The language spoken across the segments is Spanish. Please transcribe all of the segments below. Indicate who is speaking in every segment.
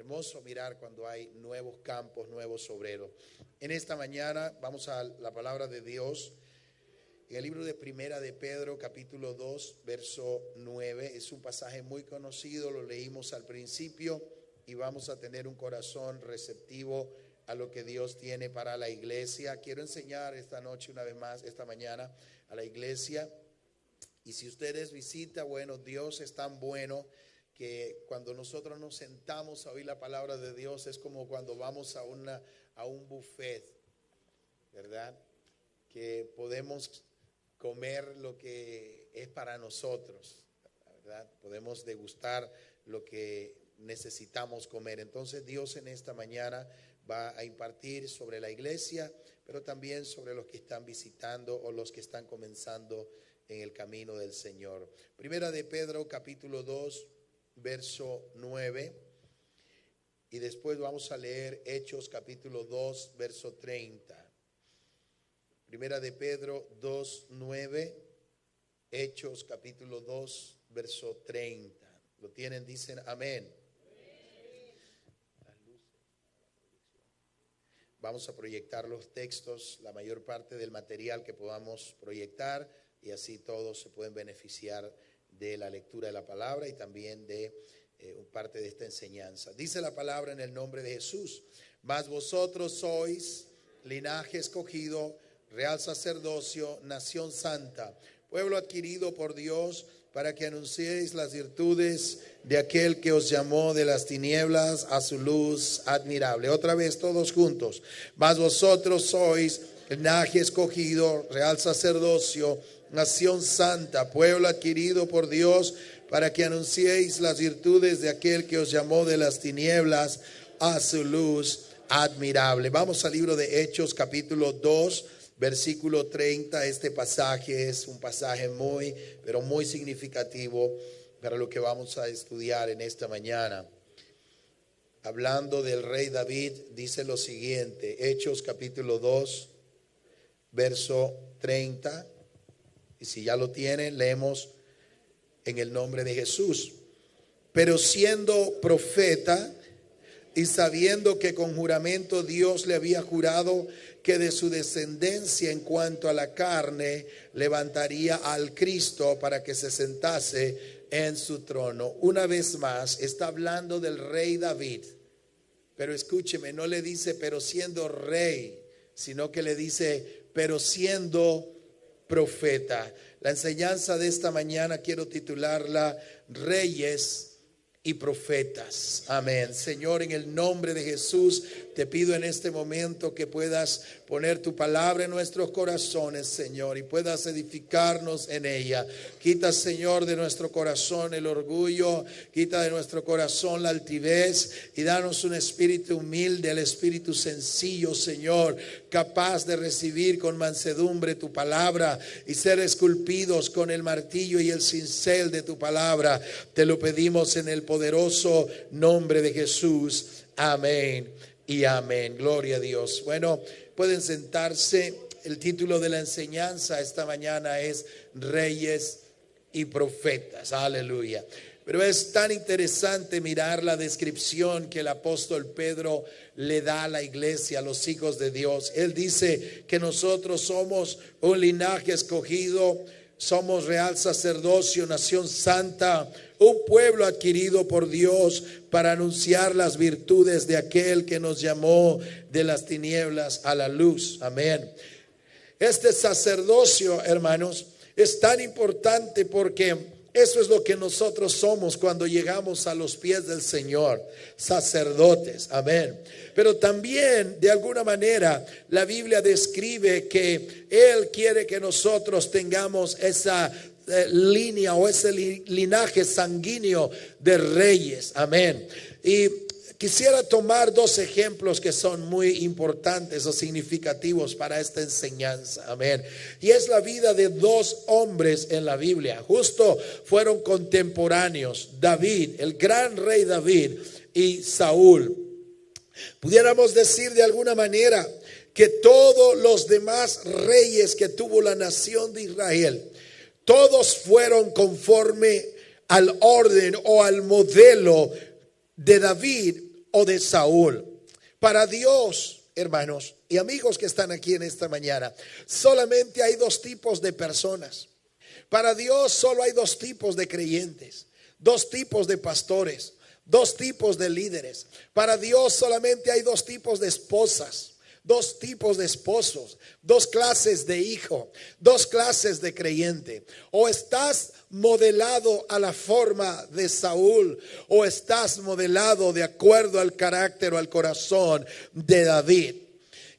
Speaker 1: Hermoso mirar cuando hay nuevos campos, nuevos obreros. En esta mañana vamos a la palabra de Dios. En el libro de Primera de Pedro, capítulo 2, verso 9. Es un pasaje muy conocido, lo leímos al principio y vamos a tener un corazón receptivo a lo que Dios tiene para la iglesia. Quiero enseñar esta noche, una vez más, esta mañana, a la iglesia. Y si ustedes visitan, bueno, Dios es tan bueno que cuando nosotros nos sentamos a oír la palabra de Dios es como cuando vamos a un buffet, ¿verdad? Que podemos comer lo que es para nosotros, ¿verdad? Podemos degustar lo que necesitamos comer. Entonces Dios en esta mañana va a impartir sobre la iglesia, pero también sobre los que están visitando o los que están comenzando en el camino del Señor. Primera de Pedro, capítulo 2, verso 9, y después vamos a leer Hechos capítulo 2, verso 30. Primera de Pedro 2, 9, Hechos capítulo 2, verso 30. ¿Lo tienen? Dicen amén. Vamos a proyectar los textos, la mayor parte del material que podamos proyectar, y así todos se pueden beneficiar de la lectura de la palabra y también de parte de esta enseñanza. Dice la palabra en el nombre de Jesús: mas vosotros sois linaje escogido, real sacerdocio, nación santa, pueblo adquirido por Dios, para que anunciéis las virtudes de aquel que os llamó de las tinieblas a su luz admirable. Otra vez todos juntos: mas vosotros sois linaje escogido, real sacerdocio, nación santa, pueblo adquirido por Dios, para que anunciéis las virtudes de aquel que os llamó de las tinieblas a su luz admirable. Vamos al libro de Hechos capítulo 2, versículo 30. Este pasaje es un pasaje muy, pero muy significativo para lo que vamos a estudiar en esta mañana. Hablando del rey David, dice lo siguiente: Hechos capítulo 2, verso 30. Y si ya lo tienen, leemos en el nombre de Jesús. Pero siendo profeta y sabiendo que con juramento Dios le había jurado que de su descendencia en cuanto a la carne levantaría al Cristo para que se sentase en su trono. Una vez más está hablando del rey David, pero escúcheme, no le dice pero siendo rey, sino que le dice pero siendo profeta. La enseñanza de esta mañana quiero titularla Reyes y Profetas. Amén. Señor, en el nombre de Jesús te pido en este momento que puedas poner tu palabra en nuestros corazones, Señor, y puedas edificarnos en ella. Quita, Señor, de nuestro corazón el orgullo, quita de nuestro corazón la altivez y danos un espíritu humilde, el espíritu sencillo, Señor, capaz de recibir con mansedumbre tu palabra y ser esculpidos con el martillo y el cincel de tu palabra. Te lo pedimos en el poderoso nombre de Jesús. Amén y amén. Gloria a Dios. Bueno, pueden sentarse. El título de la enseñanza esta mañana es Reyes y Profetas. Aleluya. Pero es tan interesante mirar la descripción que el apóstol Pedro le da a la iglesia, a los hijos de Dios. Él dice que nosotros somos un linaje escogido, somos real sacerdocio, nación santa, un pueblo adquirido por Dios para anunciar las virtudes de aquel que nos llamó de las tinieblas a la luz. Amén. Este sacerdocio, hermanos, es tan importante porque eso es lo que nosotros somos cuando llegamos a los pies del Señor, sacerdotes. Amén. Pero también, de alguna manera, la Biblia describe que Él quiere que nosotros tengamos esa línea o ese linaje sanguíneo de reyes. Amén. Y quisiera tomar dos ejemplos que son muy importantes o significativos para esta enseñanza. Amén. Y es la vida de dos hombres en la Biblia. Justo fueron contemporáneos. David, el gran rey David, y Saúl. Pudiéramos decir de alguna manera que todos los demás reyes que tuvo la nación de Israel, todos fueron conforme al orden o al modelo de David o de Saúl. Para Dios, hermanos y amigos que están aquí en esta mañana, solamente hay dos tipos de personas. Para Dios solo hay dos tipos de creyentes, dos tipos de pastores, dos tipos de líderes. Para Dios solamente hay dos tipos de esposas, dos tipos de esposos, dos clases de hijo, dos clases de creyente. O estás modelado a la forma de Saúl, o estás modelado de acuerdo al carácter o al corazón de David.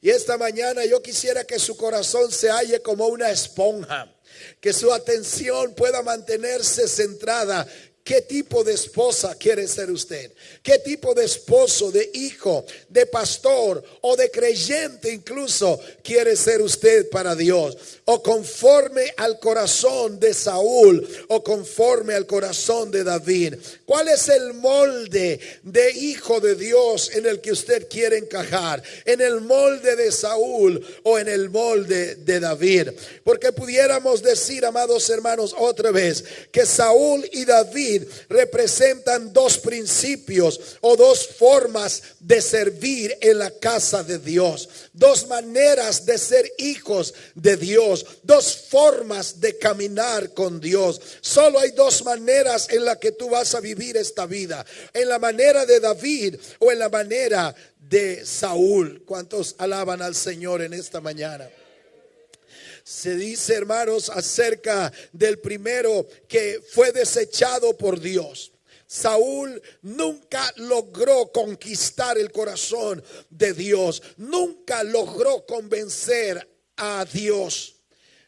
Speaker 1: Y esta mañana yo quisiera que su corazón se halle como una esponja, que su atención pueda mantenerse centrada. ¿Qué tipo de esposa quiere ser usted? ¿Qué tipo de esposo, de hijo, de pastor o de creyente incluso quiere ser usted para Dios? ¿O conforme al corazón de Saúl o conforme al corazón de David? ¿Cuál es el molde de hijo de Dios en el que usted quiere encajar? ¿En el molde de Saúl o en el molde de David? Porque pudiéramos decir, amados hermanos, otra vez, que Saúl y David representan dos principios o dos formas de servir en la casa de Dios, dos maneras de ser hijos de Dios, dos formas de caminar con Dios. Solo hay dos maneras en la que tú vas a vivir esta vida: en la manera de David o en la manera de Saúl. ¿Cuántos alaban al Señor en esta mañana? Se dice, hermanos, acerca del primero que fue desechado por Dios. Saúl nunca logró conquistar el corazón de Dios, nunca logró convencer a Dios.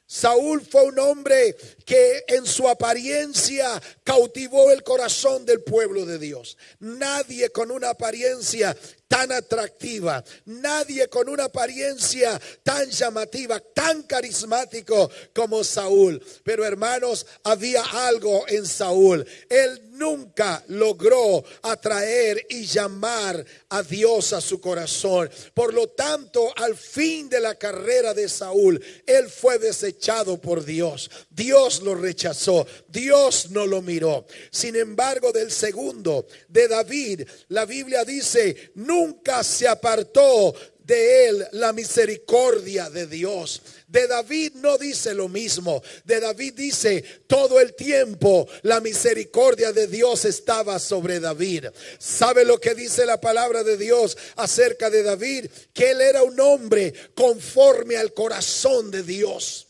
Speaker 1: Saúl fue un hombre que en su apariencia cautivó el corazón del pueblo de Dios. Nadie con una apariencia tan atractiva, nadie con una apariencia tan llamativa, tan carismático como Saúl. Pero hermanos, había algo en Saúl. Él nunca logró atraer y llamar a Dios a su corazón. Por lo tanto, al fin de la carrera de Saúl, él fue desechado por Dios. Dios lo rechazó, Dios no lo miró. Sin embargo, del segundo, de David, la Biblia dice, nunca se apartó de él la misericordia de Dios. De David no dice lo mismo. De David dice, todo el tiempo la misericordia de Dios estaba sobre David. ¿Sabe lo que dice la palabra de Dios acerca de David? Que él era un hombre conforme al corazón de Dios.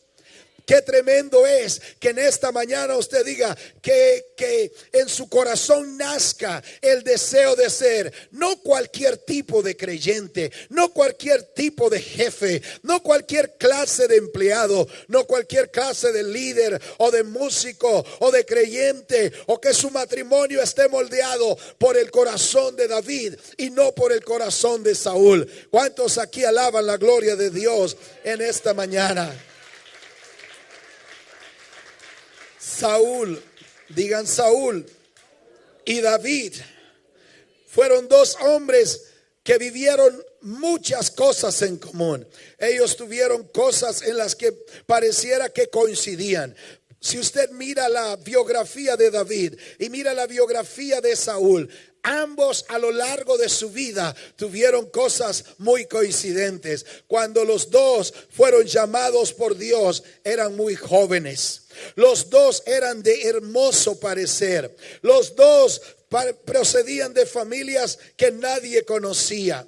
Speaker 1: Qué tremendo es que en esta mañana usted diga que en su corazón nazca el deseo de ser no cualquier tipo de creyente, no cualquier tipo de jefe, no cualquier clase de empleado, no cualquier clase de líder o de músico o de creyente, o que su matrimonio esté moldeado por el corazón de David y no por el corazón de Saúl. ¿Cuántos aquí alaban la gloria de Dios en esta mañana? Saúl, digan Saúl y David, fueron dos hombres que vivieron muchas cosas en común. Ellos tuvieron cosas en las que pareciera que coincidían. Si usted mira la biografía de David y mira la biografía de Saúl, ambos a lo largo de su vida tuvieron cosas muy coincidentes. Cuando los dos fueron llamados por Dios, eran muy jóvenes. Los dos eran de hermoso parecer. Los dos procedían de familias que nadie conocía.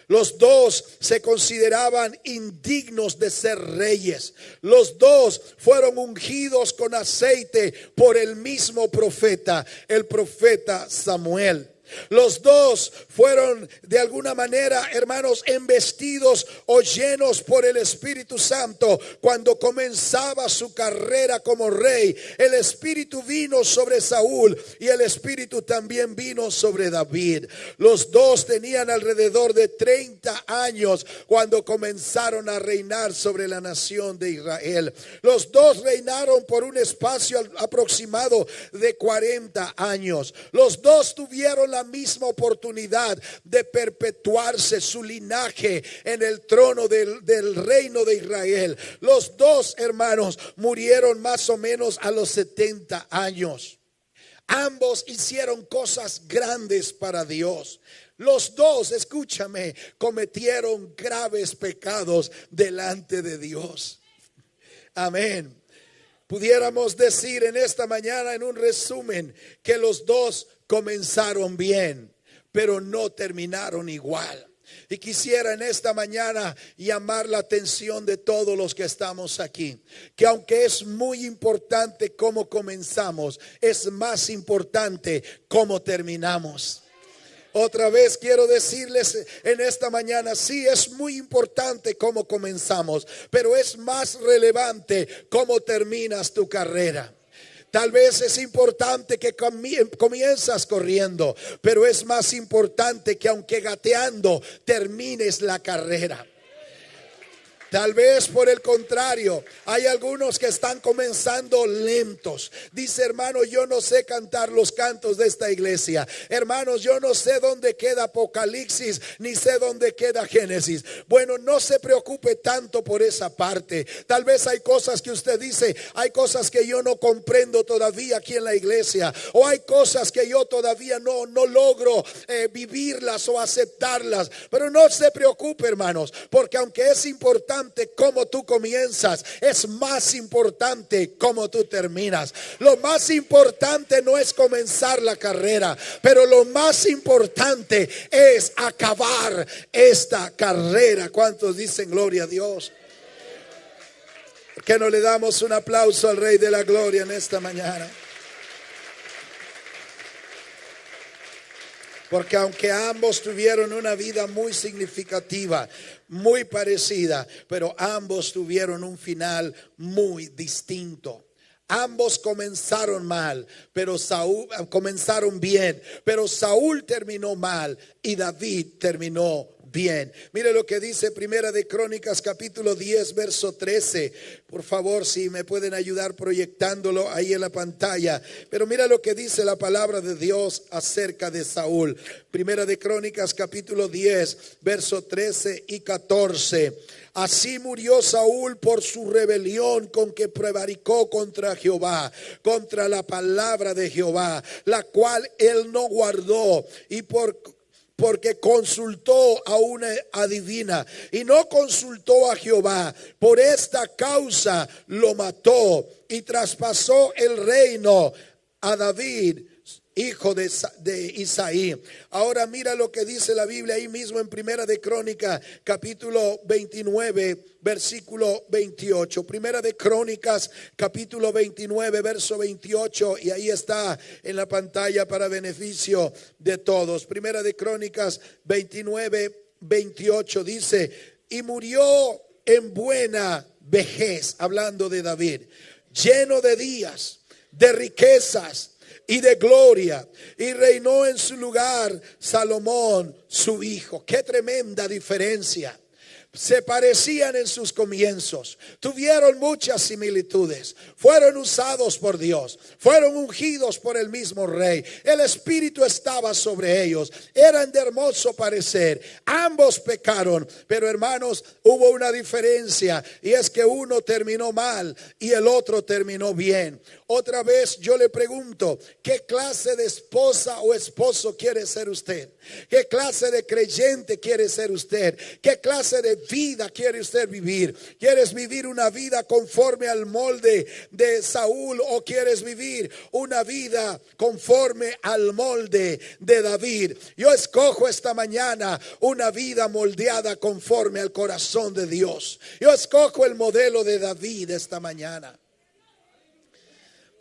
Speaker 1: Los dos se consideraban indignos de ser reyes. Los dos fueron ungidos con aceite por el mismo profeta, el profeta Samuel. Los dos fueron de alguna manera, hermanos, embestidos o llenos por el Espíritu Santo. Cuando comenzaba su carrera como rey, el Espíritu vino sobre Saúl y el Espíritu también vino sobre David. Los dos tenían alrededor de 30 años cuando comenzaron a reinar sobre la nación de Israel. Los dos reinaron por un espacio aproximado de 40 años. Los dos tuvieron la misma oportunidad de perpetuarse su linaje en el trono del reino de Israel. Los dos hermanos murieron más o menos a los 70 años. Ambos hicieron cosas grandes para Dios. Los dos, escúchame, cometieron graves pecados delante de Dios. Amén. Pudiéramos decir en esta mañana, en un resumen, que los dos comenzaron bien, pero no terminaron igual. Y quisiera en esta mañana llamar la atención de todos los que estamos aquí, que aunque es muy importante cómo comenzamos, es más importante cómo terminamos. Otra vez quiero decirles en esta mañana, sí, es muy importante cómo comenzamos, pero es más relevante cómo terminas tu carrera. Tal vez es importante que comienzas corriendo, pero es más importante que aunque gateando termines la carrera. Tal vez por el contrario, hay algunos que están comenzando lentos. Dice, hermano, yo no sé cantar los cantos de esta iglesia. Hermanos, yo no sé dónde queda Apocalipsis, ni sé dónde queda Génesis. Bueno, no se preocupe tanto por esa parte. Tal vez hay cosas que usted dice, hay cosas que yo no comprendo todavía aquí en la iglesia. O hay cosas que yo todavía no logro vivirlas o aceptarlas. Pero no se preocupe, hermanos, porque aunque es importante cómo tú comienzas, es más importante cómo tú terminas. Lo más importante no es comenzar la carrera, pero lo más importante es acabar esta carrera. ¿Cuántos dicen gloria a Dios? ¿Por qué no le damos un aplauso al Rey de la Gloria en esta mañana? Porque aunque ambos tuvieron una vida muy significativa, muy parecida, pero ambos tuvieron un final muy distinto. Ambos comenzaron mal, pero comenzaron bien, pero Saúl terminó mal y David terminó bien. Mire lo que dice Primera de Crónicas capítulo 10 verso 13. Por favor, si me pueden ayudar proyectándolo ahí en la pantalla. Pero mira lo que dice la palabra de Dios acerca de Saúl. Primera de Crónicas capítulo 10 verso 13 y 14. Así murió Saúl por su rebelión con que prevaricó contra Jehová, contra la palabra de Jehová, la cual él no guardó, y porque consultó a una adivina y no consultó a Jehová. Por esta causa lo mató y traspasó el reino a David, hijo de Isaí. Ahora mira lo que dice la Biblia ahí mismo en Primera de Crónicas capítulo 29 versículo 28. Primera de Crónicas capítulo 29 verso 28, y ahí está en la pantalla para beneficio de todos. Primera de Crónicas 29 28 dice: y murió en buena vejez, hablando de David, lleno de días, de riquezas y de gloria, y reinó en su lugar Salomón su hijo. Qué tremenda diferencia. Se parecían en sus comienzos, tuvieron muchas similitudes, fueron usados por Dios, fueron ungidos por el mismo rey, el Espíritu estaba sobre ellos, eran de hermoso parecer, ambos pecaron, pero hermanos, hubo una diferencia, y es que uno terminó mal y el otro terminó bien. Otra vez yo le pregunto, ¿qué clase de esposa o esposo quiere ser usted? ¿Qué clase de creyente quiere ser usted? ¿Qué clase de vida quiere usted vivir? ¿Quieres vivir una vida conforme al molde de Saúl o quieres vivir una vida conforme al molde de David? Yo escojo esta mañana una vida moldeada conforme al corazón de Dios. Yo escojo el modelo de David esta mañana.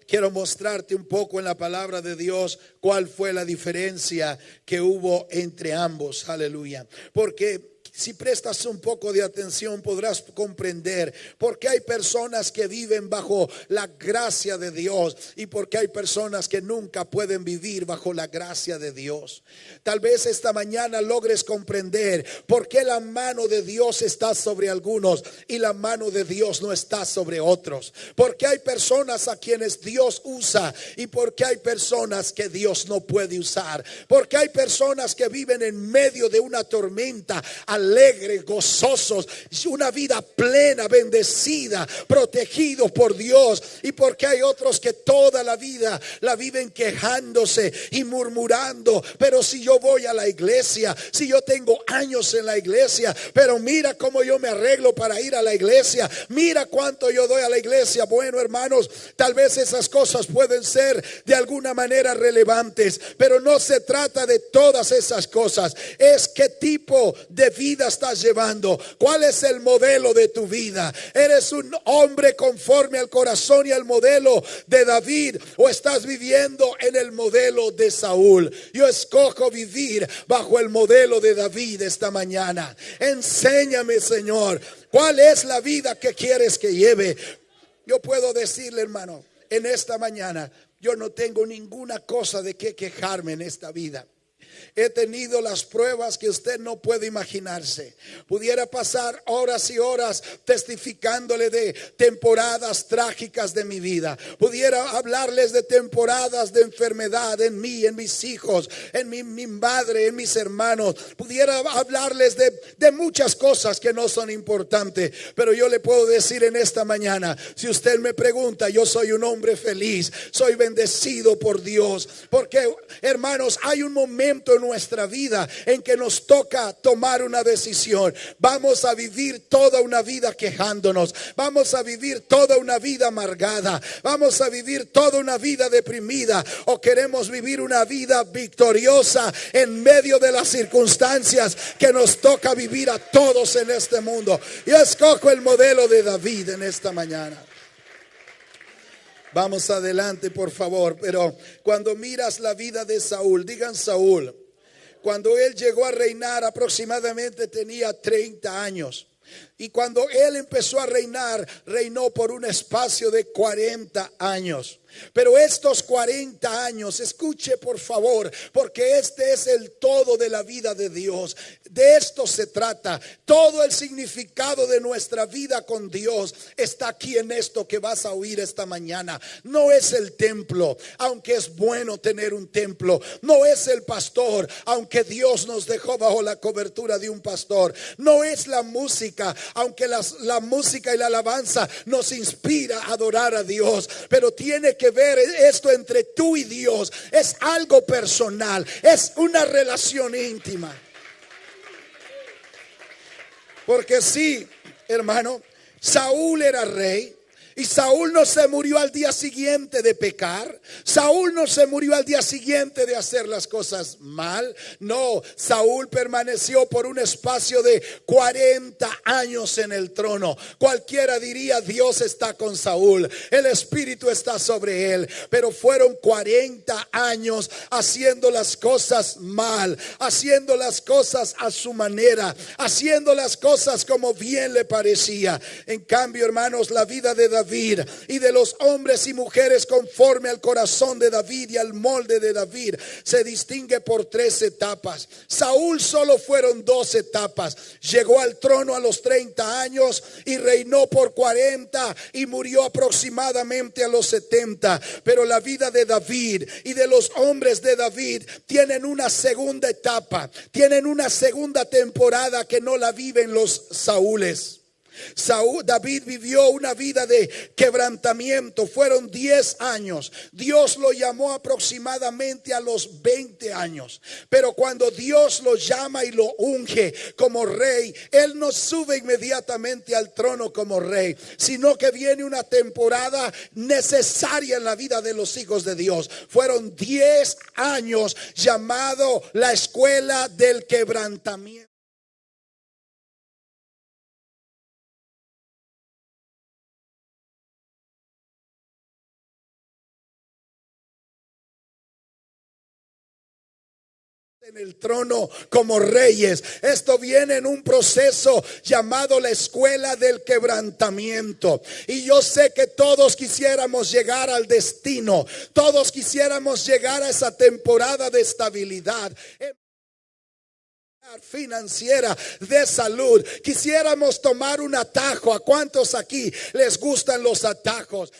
Speaker 1: Quiero mostrarte un poco en la palabra de Dios cuál fue la diferencia que hubo entre ambos. Aleluya. Porque si prestas un poco de atención podrás comprender por qué hay personas que viven bajo la gracia de Dios y por qué hay personas que nunca pueden vivir bajo la gracia de Dios. Tal vez esta mañana logres comprender por qué la mano de Dios está sobre algunos y la mano de Dios no está sobre otros. Por qué hay personas a quienes Dios usa y por qué hay personas que Dios no puede usar. Porque hay personas que viven en medio de una tormenta al alegres, gozosos, una vida plena, bendecida, protegidos por Dios. Y porque hay otros que toda la vida la viven quejándose y murmurando. Pero si yo voy a la iglesia, si yo tengo años en la iglesia, pero mira cómo yo me arreglo para ir a la iglesia, mira cuánto yo doy a la iglesia. Bueno, hermanos, tal vez esas cosas pueden ser de alguna manera relevantes, pero no se trata de todas esas cosas. Es qué tipo de vida estás llevando, cuál es el modelo de tu vida. ¿Eres un hombre conforme al corazón y al modelo de David, o estás viviendo en el modelo de Saúl? Yo escojo vivir bajo el modelo de David esta mañana. Enséñame, Señor, cuál es la vida que quieres que lleve. Yo puedo decirle, hermano, en esta mañana, yo no tengo ninguna cosa de qué quejarme en esta vida. He tenido las pruebas que usted no puede imaginarse. Pudiera pasar horas y horas testificándole de temporadas trágicas de mi vida. Pudiera hablarles de temporadas de enfermedad en mí, en mis hijos, en mi madre, en mis hermanos. Pudiera hablarles de muchas cosas que no son importantes. Pero yo le puedo decir en esta mañana, si usted me pregunta, yo soy un hombre feliz, soy bendecido por Dios. Porque, hermanos, hay un momento en nuestra vida en que nos toca tomar una decisión. Vamos a vivir toda una vida quejándonos, vamos a vivir toda una vida amargada, vamos a vivir toda una vida deprimida, o queremos vivir una vida victoriosa en medio de las circunstancias que nos toca vivir a todos en este mundo. Yo escojo el modelo de David en esta mañana. Vamos adelante, por favor. Pero cuando miras la vida de Saúl, digan Saúl, cuando él llegó a reinar aproximadamente tenía 30 años. Y cuando él empezó a reinar, reinó por un espacio de 40 años. Pero estos 40 años, escuche por favor, porque este es el todo de la vida de Dios. De esto se trata. Todo el significado de nuestra vida con Dios está aquí en esto que vas a oír esta mañana. No es el templo, aunque es bueno tener un templo. No es el pastor, aunque Dios nos dejó bajo la cobertura de un pastor. No es la música, aunque la música y la alabanza nos inspira a adorar a Dios. Pero tiene que ver esto entre tú y Dios. Es algo personal, es una relación íntima. Porque sí, hermano, Saúl era rey. Y Saúl no se murió al día siguiente de pecar. Saúl no se murió al día siguiente de hacer las cosas mal. No, Saúl permaneció por un espacio de 40 años en el trono. Cualquiera diría, Dios está con Saúl, el Espíritu está sobre él. Pero fueron 40 años haciendo las cosas mal, haciendo las cosas a su manera, haciendo las cosas como bien le parecía. En cambio, hermanos, la vida de David y de los hombres y mujeres conforme al corazón de David y al molde de David se distingue por 3 etapas. Saúl solo fueron 2 etapas. Llegó al trono a los 30 años y reinó por 40 y murió aproximadamente a los 70. Pero la vida de David y de los hombres de David tienen una segunda etapa, tienen una segunda temporada que no la viven los Saúles. David vivió una vida de quebrantamiento. Fueron 10 años. Dios lo llamó aproximadamente a los 20 años. Pero cuando Dios lo llama y lo unge como rey, él no sube inmediatamente al trono como rey, sino que viene una temporada necesaria en la vida de los hijos de Dios. Fueron 10 años llamado la escuela del quebrantamiento. En el trono como reyes. Esto viene en un proceso llamado la escuela del quebrantamiento. Y yo sé que todos quisiéramos llegar al destino, todos quisiéramos llegar a esa temporada de estabilidad financiera, de salud. Quisiéramos tomar un atajo. ¿A cuántos aquí les gustan los atajos?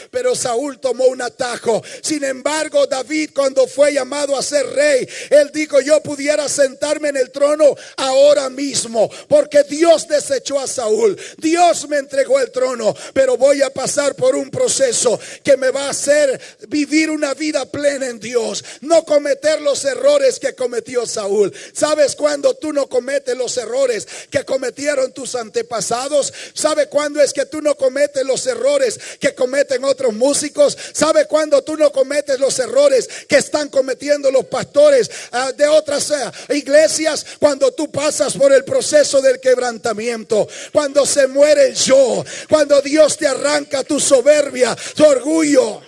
Speaker 2: Pero Saúl tomó un atajo. Sin embargo, David, cuando fue llamado a ser rey, él dijo: yo pudiera sentarme en el trono ahora mismo, porque Dios desechó a Saúl, Dios me entregó el trono, pero voy a pasar por un proceso que me va a hacer vivir una vida plena en Dios, no cometer los errores que cometió Saúl. ¿Sabes cuándo tú no cometes los errores que cometieron tus antepasados? ¿Sabe cuándo es que tú no cometes los errores que cometen otros músicos? ¿Sabe cuándo tú no cometes los errores que están cometiendo los pastores de otras iglesias? Cuando tú pasas por el proceso del quebrantamiento, cuando se muere el yo, cuando Dios te arranca tu soberbia, tu orgullo.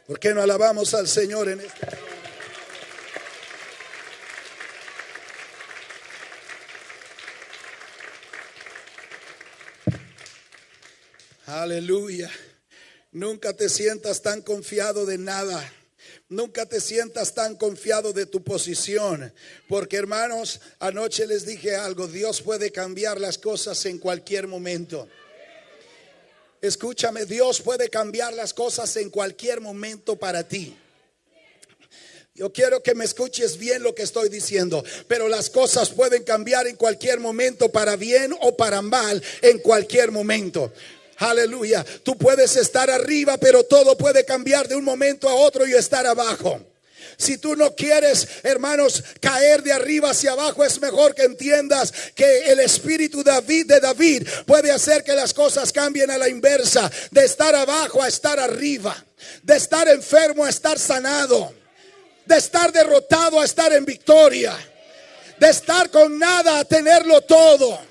Speaker 2: ¿Por qué no alabamos al Señor en este momento? Aleluya. Nunca te sientas tan confiado de nada. Nunca te sientas tan confiado de tu posición. Porque, hermanos, anoche les dije algo: Dios puede cambiar las cosas en cualquier momento. Escúchame, Dios puede cambiar las cosas en cualquier momento para ti. Yo quiero que me escuches bien lo que estoy diciendo. Pero las cosas pueden cambiar en cualquier momento, para bien o para mal, en cualquier momento. Aleluya. Tú puedes estar arriba, pero todo puede cambiar de un momento a otro y estar abajo. Si tú no quieres, hermanos, caer de arriba hacia abajo, es mejor que entiendas que el espíritu de David puede hacer que las cosas cambien a la inversa. De estar abajo a estar arriba. De estar enfermo a estar sanado. De estar derrotado a estar en victoria. De estar con nada a tenerlo todo.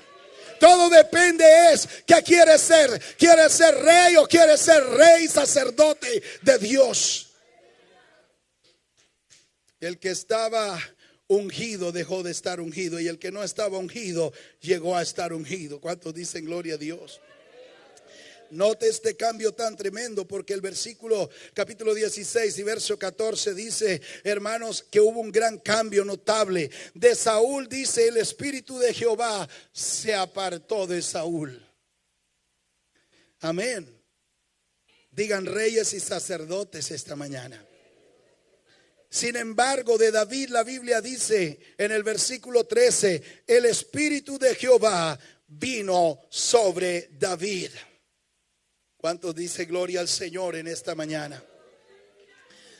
Speaker 2: Todo depende es ¿qué quieres ser? ¿Quieres ser rey o quieres ser rey, sacerdote de Dios? El que estaba ungido dejó de estar ungido, y el que no estaba ungido llegó a estar ungido. ¿Cuántos dicen gloria a Dios? Note este cambio tan tremendo, porque el versículo capítulo 16 y verso 14 dice, hermanos, que hubo un gran cambio notable. De Saúl, dice, el espíritu de Jehová se apartó de Saúl. Amén. Digan reyes y sacerdotes esta mañana. Sin embargo, de David la Biblia dice en el versículo 13, el espíritu de Jehová vino sobre David. ¿Cuántos dice gloria al Señor en esta mañana?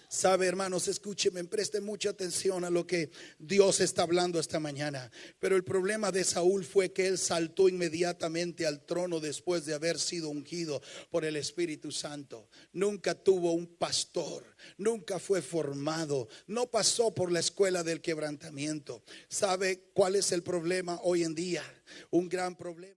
Speaker 2: Sabe, hermanos, escúcheme, presten mucha atención a lo que Dios está hablando esta mañana. Pero el problema de Saúl fue que él saltó inmediatamente al trono después de haber sido ungido por el Espíritu Santo. Nunca tuvo un pastor, nunca fue formado, no pasó por la escuela del quebrantamiento. ¿Sabe cuál es el problema hoy en día? Un gran problema.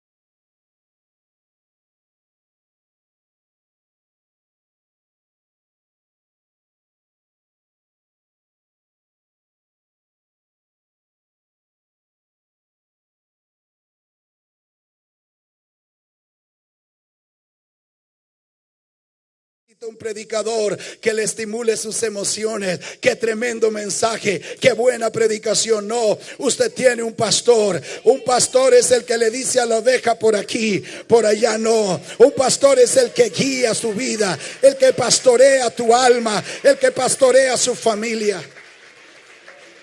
Speaker 2: Un predicador que le estimule sus emociones. Qué tremendo mensaje, qué buena predicación. No, usted tiene un pastor. Un pastor es el que le dice a la oveja por aquí, por allá no. Un pastor es el que guía su vida, el que pastorea tu alma, el que pastorea su familia.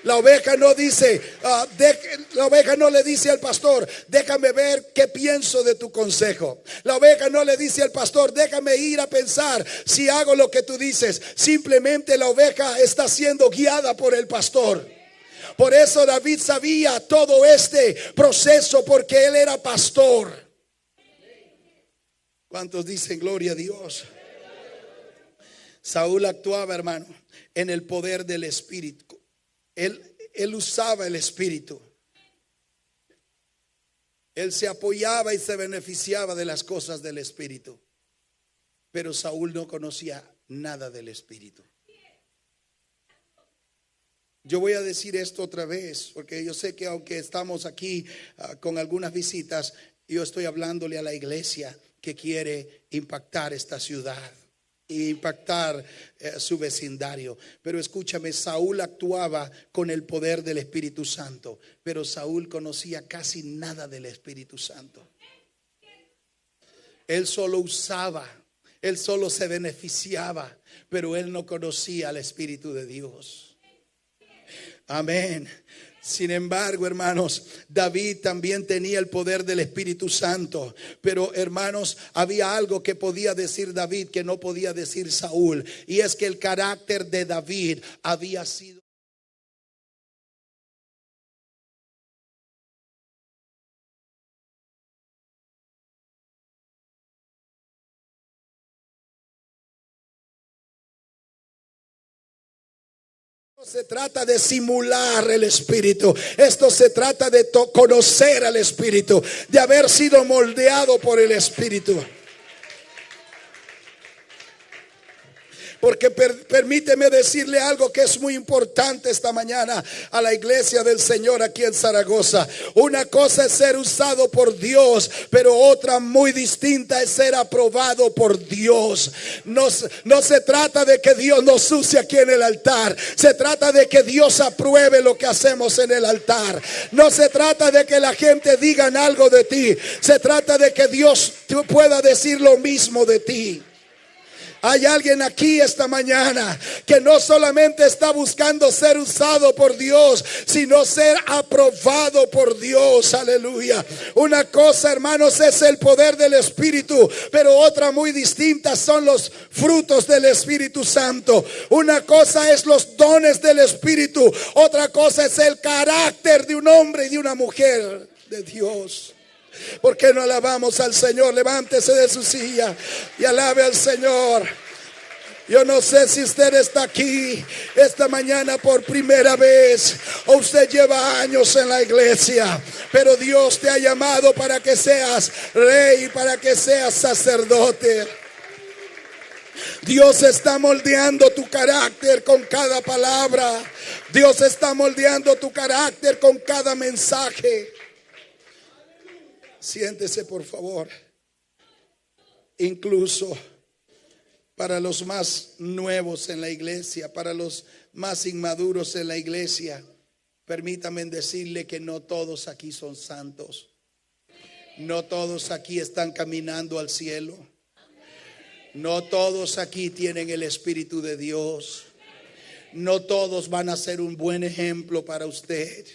Speaker 2: La oveja no dice, la oveja no le dice al pastor, déjame ver qué pienso de tu consejo. La oveja no le dice al pastor, déjame ir a pensar si hago lo que tú dices. Simplemente la oveja está siendo guiada por el pastor. Por eso David sabía todo este proceso, porque él era pastor. ¿Cuántos dicen gloria a Dios? Saúl actuaba, hermano, en el poder del Espíritu. Él usaba el Espíritu. Él se apoyaba y se beneficiaba de las cosas del Espíritu. Pero Saúl no conocía nada del Espíritu. Yo voy a decir esto otra vez, porque yo sé que aunque estamos aquí con algunas visitas, yo estoy hablándole a la iglesia que quiere impactar esta ciudad e impactar su vecindario. Pero escúchame, Saúl actuaba con el poder del Espíritu Santo, pero Saúl conocía casi nada del Espíritu Santo. Él solo usaba, él solo se beneficiaba, pero él no conocía al Espíritu de Dios. Amén. Sin embargo, hermanos, David también tenía el poder del Espíritu Santo. Pero, hermanos, había algo que podía decir David que no podía decir Saúl. Y es que el carácter de David había sido... No se trata de simular el Espíritu. Esto se trata de conocer al Espíritu, de haber sido moldeado por el Espíritu. Porque permíteme decirle algo que es muy importante esta mañana a la iglesia del Señor aquí en Zaragoza. Una cosa es ser usado por Dios, pero otra muy distinta es ser aprobado por Dios. No se trata de que Dios nos use aquí en el altar. Se trata de que Dios apruebe lo que hacemos en el altar. No se trata de que la gente diga algo de ti. Se trata de que Dios pueda decir lo mismo de ti. Hay alguien aquí esta mañana que no solamente está buscando ser usado por Dios, sino ser aprobado por Dios. Aleluya. Una cosa, hermanos, es el poder del Espíritu, pero otra muy distinta son los frutos del Espíritu Santo. Una cosa es los dones del Espíritu, otra cosa es el carácter de un hombre y de una mujer de Dios. ¿Por qué no alabamos al Señor? Levántese de su silla y alabe al Señor. Yo no sé si usted está aquí esta mañana por primera vez o usted lleva años en la iglesia, pero Dios te ha llamado para que seas rey, para que seas sacerdote. Dios está moldeando tu carácter con cada palabra. Dios está moldeando tu carácter con cada mensaje. Siéntese, por favor. Incluso para los más nuevos en la iglesia, para los más inmaduros en la iglesia, permítame decirle que no todos aquí son santos. No todos aquí están caminando al cielo. No todos aquí tienen el Espíritu de Dios. No todos van a ser un buen ejemplo para usted.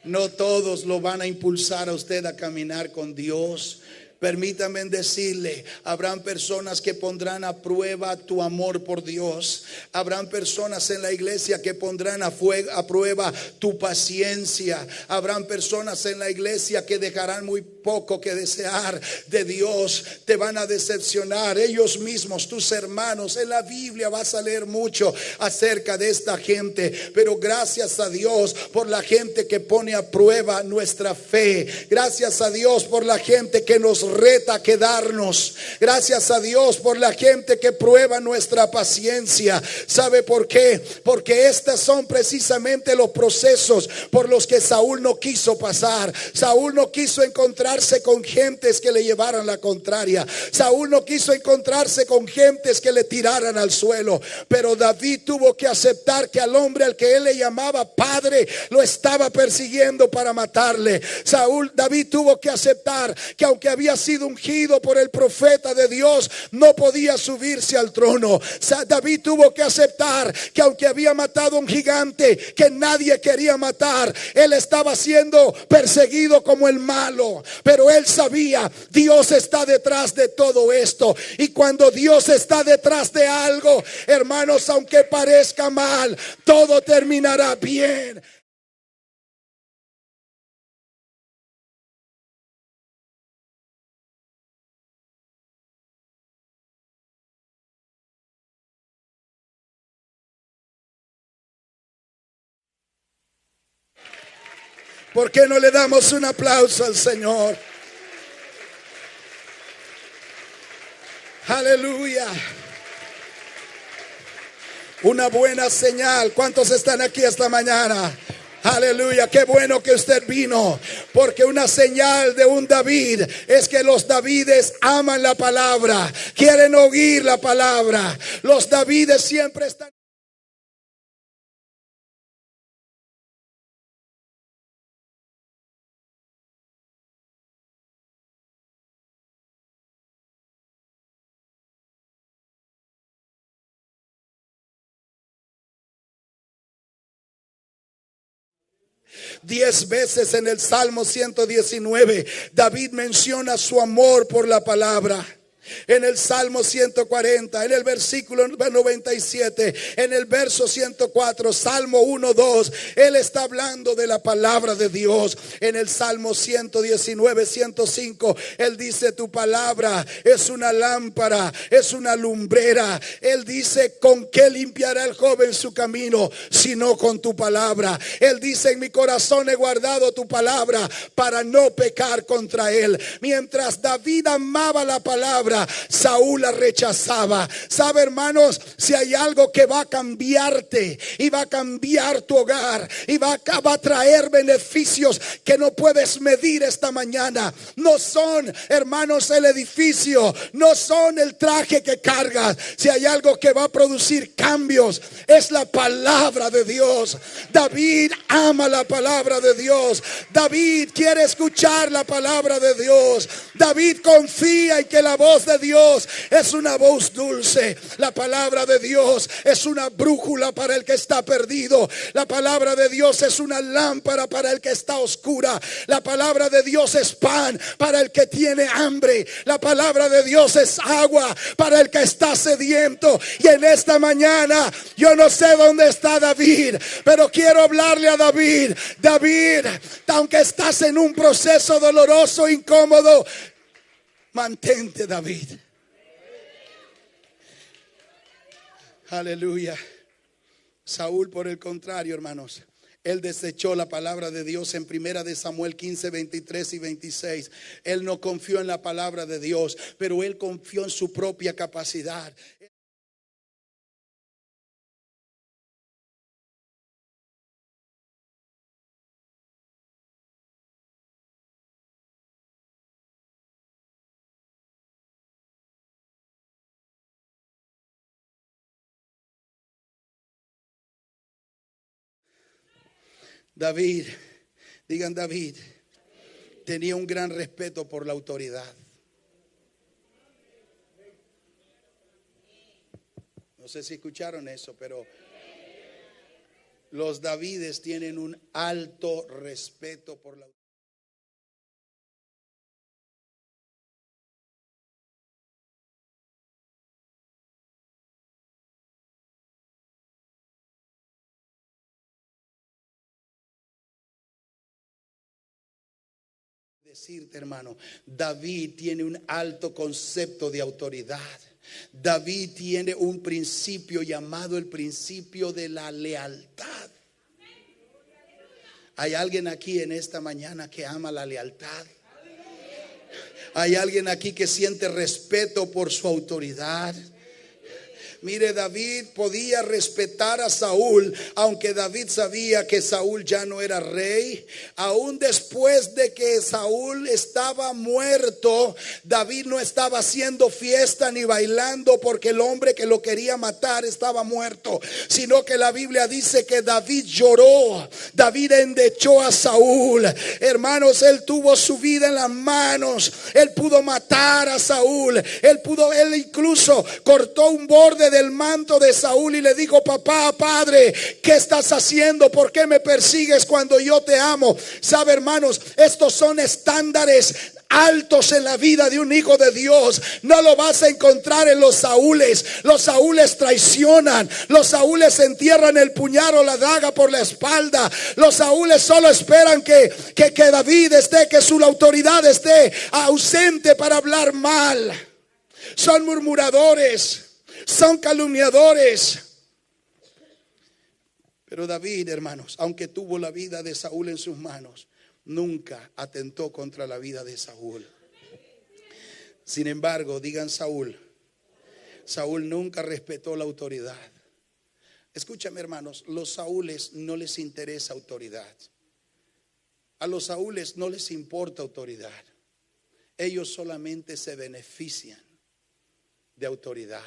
Speaker 2: No todos lo van a impulsar a usted a caminar con Dios. Permítame decirle, habrán personas que pondrán a prueba tu amor por Dios. Habrán personas en la iglesia que pondrán a prueba tu paciencia. Habrán personas en la iglesia que dejarán muy poco que desear de Dios. Te van a decepcionar ellos mismos, tus hermanos. En la Biblia vas a leer mucho acerca de esta gente. Pero gracias a Dios por la gente que pone a prueba nuestra fe. Gracias a Dios por la gente que nos reta a quedarnos. Gracias a Dios por la gente que prueba nuestra paciencia. ¿Sabe por qué? Porque estos son precisamente los procesos por los que Saúl no quiso pasar. Saúl no quiso encontrarse con gentes que le llevaran la contraria. Saúl no quiso encontrarse con gentes que le tiraran al suelo. Pero David tuvo que aceptar que al hombre al que él le llamaba padre lo estaba persiguiendo para matarle. David tuvo que aceptar que aunque había sido ungido por el profeta de Dios, no podía subirse al trono. David tuvo que aceptar que aunque había matado a un gigante que nadie quería matar, él estaba siendo perseguido como el malo. Pero él sabía, Dios está detrás de todo esto. Y cuando Dios está detrás de algo, hermanos, aunque parezca mal, todo terminará bien. ¿Por qué no le damos un aplauso al Señor? Aleluya. Una buena señal. ¿Cuántos están aquí esta mañana? Aleluya, qué bueno que usted vino, porque una señal de un David es que los Davides aman la palabra, quieren oír la palabra. Los Davides siempre están 10 veces en el Salmo 119, David menciona su amor por la palabra. En el Salmo 140, en el versículo 97, en el verso 104, Salmo 1, 2, él está hablando de la palabra de Dios. En el Salmo 119, 105, él dice: tu palabra es una lámpara, es una lumbrera. Él dice: ¿con qué limpiará el joven su camino? Sino con tu palabra. Él dice: en mi corazón he guardado tu palabra para no pecar contra él. Mientras David amaba la palabra, Saúl la rechazaba. ¿Sabe, hermanos? Si hay algo que va a cambiarte y va a cambiar tu hogar y va a traer beneficios que no puedes medir esta mañana, no son, hermanos, el edificio, no son el traje que cargas. Si hay algo que va a producir cambios, es la palabra de Dios. David ama la palabra de Dios. David quiere escuchar la palabra de Dios. David confía en que la voz de Dios es una voz dulce. La palabra de Dios es una brújula para el que está perdido. La palabra de Dios es una lámpara para el que está oscura. La palabra de Dios es pan para el que tiene hambre. La palabra de Dios es agua para el que está sediento. Y en esta mañana, yo no sé dónde está David, pero quiero hablarle a David. David, aunque estás en un proceso doloroso, incómodo, mantente, David. Aleluya. Saúl, por el contrario, hermanos, él desechó la palabra de Dios. En primera de Samuel 15, 23 y 26. Él no confió en la palabra de Dios, pero él confió en su propia capacidad. David, digan David, tenía un gran respeto por la autoridad. No sé si escucharon eso, pero los Davides tienen un alto respeto por la autoridad. Decirte, hermano, David tiene un alto concepto de autoridad. David tiene un principio llamado el principio de la lealtad. ¿Hay alguien aquí en esta mañana que ama la lealtad? ¿Hay alguien aquí que siente respeto por su autoridad? Mire, David podía respetar a Saúl, aunque David sabía que Saúl ya no era rey. Aún después de que Saúl estaba muerto, David no estaba haciendo fiesta ni bailando porque el hombre que lo quería matar estaba muerto, sino que la Biblia dice que David lloró. David endechó a Saúl. Hermanos, él tuvo su vida en las manos. Él pudo matar a Saúl. Él incluso cortó un borde del manto de Saúl y le dijo: papá, padre, ¿qué estás haciendo? ¿Por qué me persigues cuando yo te amo? Sabe, hermanos, estos son estándares altos en la vida de un hijo de Dios. No lo vas a encontrar en los Saúles. Los Saúles traicionan. Los Saúles entierran el puñal o la daga por la espalda. Los Saúles solo esperan que David esté, que su autoridad esté ausente para hablar mal. Son murmuradores, son calumniadores. Pero David, hermanos, aunque tuvo la vida de Saúl en sus manos, nunca atentó contra la vida de Saúl. Sin embargo, digan Saúl nunca respetó la autoridad. Escúchame, hermanos, los Saúles no les interesa autoridad. A los Saúles no les importa autoridad. Ellos solamente se benefician de autoridad.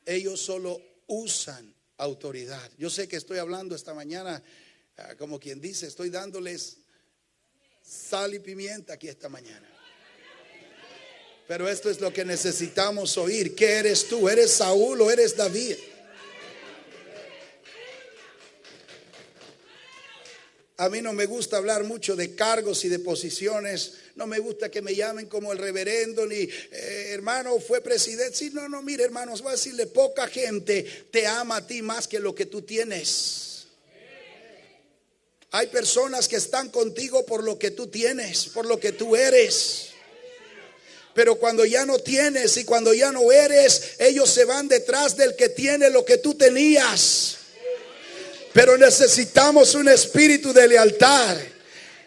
Speaker 2: Ellos solo usan autoridad. Yo sé que estoy hablando esta mañana, como quien dice, estoy dándoles sal y pimienta aquí esta mañana. Pero esto es lo que necesitamos oír. ¿Qué eres tú? ¿Eres Saúl o eres David? A mí no me gusta hablar mucho de cargos y de posiciones. No me gusta que me llamen como el reverendo, ni hermano fue presidente. Sí, no, mire hermanos, voy a decirle, poca gente te ama a ti más que lo que tú tienes. Hay personas que están contigo por lo que tú tienes, por lo que tú eres. Pero cuando ya no tienes y cuando ya no eres, ellos se van detrás del que tiene lo que tú tenías. Pero necesitamos un espíritu de lealtad,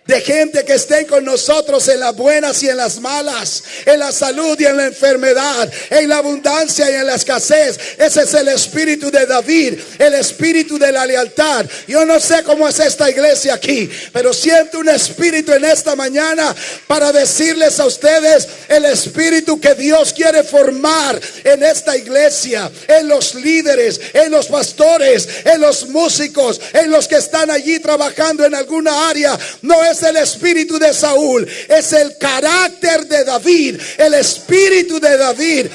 Speaker 2: de gente que esté con nosotros en las buenas y en las malas, en la salud y en la enfermedad, en la abundancia y en la escasez. Ese es el espíritu de David, el espíritu de la lealtad. Yo no sé cómo es esta iglesia aquí, pero siento un espíritu en esta mañana para decirles a ustedes el espíritu que Dios quiere formar en esta iglesia, en los líderes, en los pastores, en los músicos, en los que están allí trabajando en alguna área. No es el espíritu de Saúl, es el carácter de David, el espíritu de David.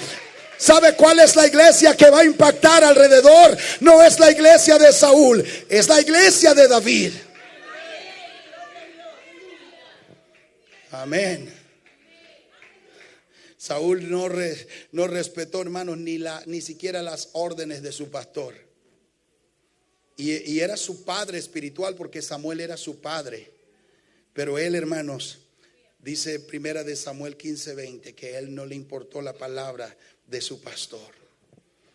Speaker 2: ¿Sabe cuál es la iglesia que va a impactar alrededor? No es la iglesia de Saúl, es la iglesia de David. Amén. Saúl no respetó, hermanos, ni siquiera las órdenes de su pastor. Y era su padre espiritual, porque Samuel era su padre. Pero él, hermanos, dice primera de Samuel 15:20, que él no le importó la palabra de su pastor.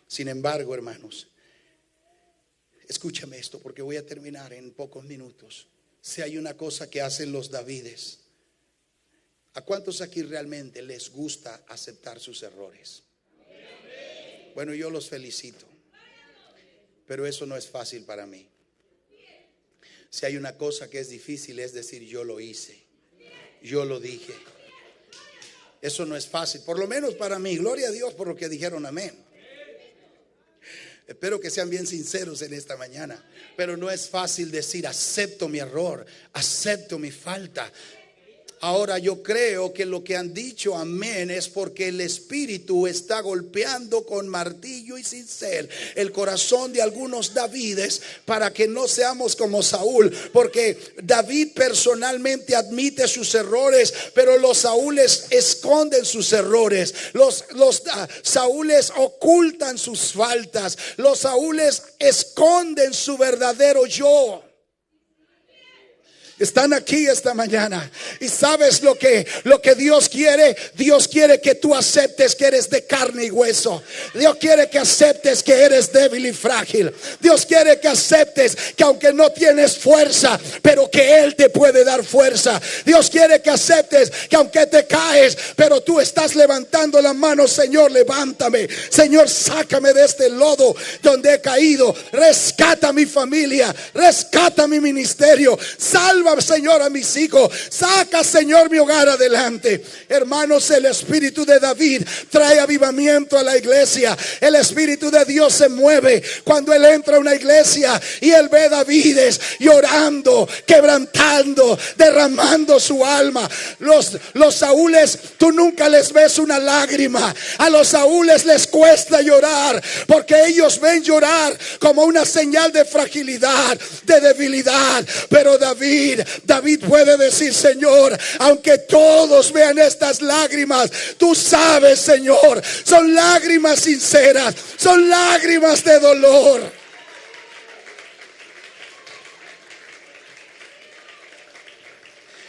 Speaker 2: Sin embargo, hermanos, escúchame esto, porque voy a terminar en pocos minutos. Si hay una cosa que hacen los Davides, ¿a cuántos aquí realmente les gusta aceptar sus errores? Bueno, yo los felicito, pero eso no es fácil para mí. Si hay una cosa que es difícil, es decir, yo lo hice, yo lo dije. Eso no es fácil, por lo menos para mí. Gloria a Dios por lo que dijeron, amén. Espero que sean bien sinceros en esta mañana. Pero no es fácil decir, acepto mi error, acepto mi falta. Ahora yo creo que lo que han dicho amén es porque el Espíritu está golpeando con martillo y cincel el corazón de algunos Davides, para que no seamos como Saúl. Porque David personalmente admite sus errores, pero los Saúles esconden sus errores. Los Saúles ocultan sus faltas. Los Saúles esconden su verdadero yo. Están aquí esta mañana. Y sabes lo que Dios quiere. Dios quiere que tú aceptes que eres de carne y hueso. Dios quiere que aceptes que eres débil y frágil. Dios quiere que aceptes que aunque no tienes fuerza, pero que Él te puede dar fuerza. Dios quiere que aceptes que aunque te caes, pero tú estás levantando la mano. Señor, levántame. Señor, sácame de este lodo donde he caído. Rescata mi familia. Rescata mi ministerio. Salva, Señor, a mis hijos. Saca, Señor, mi hogar adelante. Hermanos, el espíritu de David trae avivamiento a la iglesia. El espíritu de Dios se mueve cuando Él entra a una iglesia y Él ve a Davides llorando, quebrantando, derramando su alma. Los Saúles, tú nunca les ves una lágrima. A los Saúles les cuesta llorar, porque ellos ven llorar como una señal de fragilidad, de debilidad. Pero David puede decir, Señor, aunque todos vean estas lágrimas, tú sabes, Señor, son lágrimas sinceras, son lágrimas de dolor.